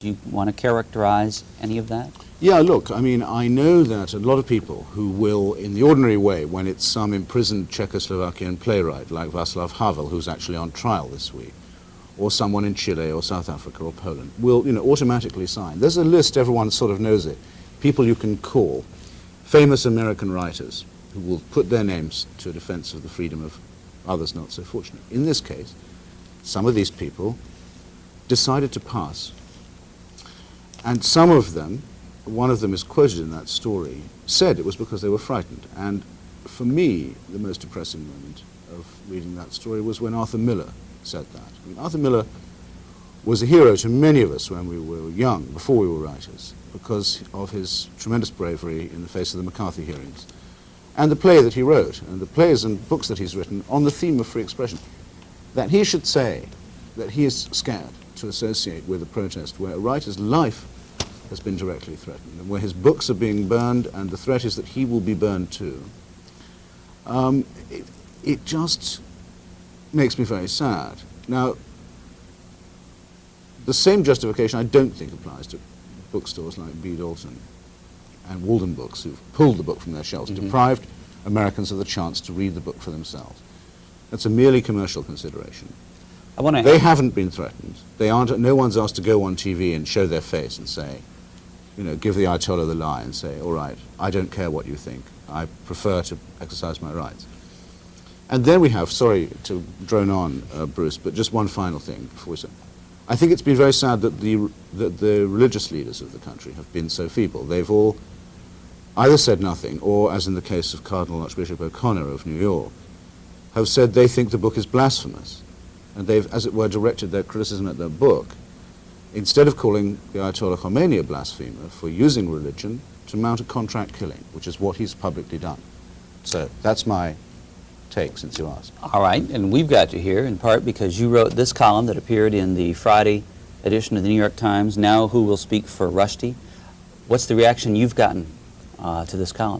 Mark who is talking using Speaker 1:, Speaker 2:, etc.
Speaker 1: Do you want to characterize any of that?
Speaker 2: Yeah, look, I mean, I know that a lot of people who will, in the ordinary way, when it's some imprisoned Czechoslovakian playwright like Václav Havel, who's actually on trial this week, or someone in Chile or South Africa or Poland, will, automatically sign. There's a list, everyone sort of knows it, people you can call, famous American writers who will put their names to a defense of the freedom of others not so fortunate. In this case, some of these people decided to pass. And some of them, one of them is quoted in that story, said it was because they were frightened. And for me, the most depressing moment of reading that story was when Arthur Miller said that. I mean, Arthur Miller was a hero to many of us when we were young, before we were writers, because of his tremendous bravery in the face of the McCarthy hearings. And the play that he wrote, and the plays and books that he's written on the theme of free expression. That he should say that he is scared to associate with a protest where a writer's life has been directly threatened, and where his books are being burned, and the threat is that he will be burned too. It just makes me very sad. Now, the same justification I don't think applies to bookstores like B. Dalton and Walden Books, who've pulled the book from their shelves, deprived Americans of the chance to read the book for themselves. That's a merely commercial consideration. They haven't been threatened. They aren't. No one's asked to go on TV and show their face and say, give the Ayatollah the lie and say, all right, I don't care what you think. I prefer to exercise my rights. And then we have, sorry to drone on, Bruce, but just one final thing before we say. I think it's been very sad that the religious leaders of the country have been so feeble. They've all either said nothing, or, as in the case of Cardinal Archbishop O'Connor of New York, have said they think the book is blasphemous. And they've, as it were, directed their criticism at their book, instead of calling the Ayatollah Khomeini a blasphemer for using religion to mount a contract killing, which is what he's publicly done. So that's my take, since you asked.
Speaker 1: All right, and we've got you here in part because you wrote this column that appeared in the Friday edition of the New York Times, Now Who Will Speak for Rushdie? What's the reaction you've gotten to this column?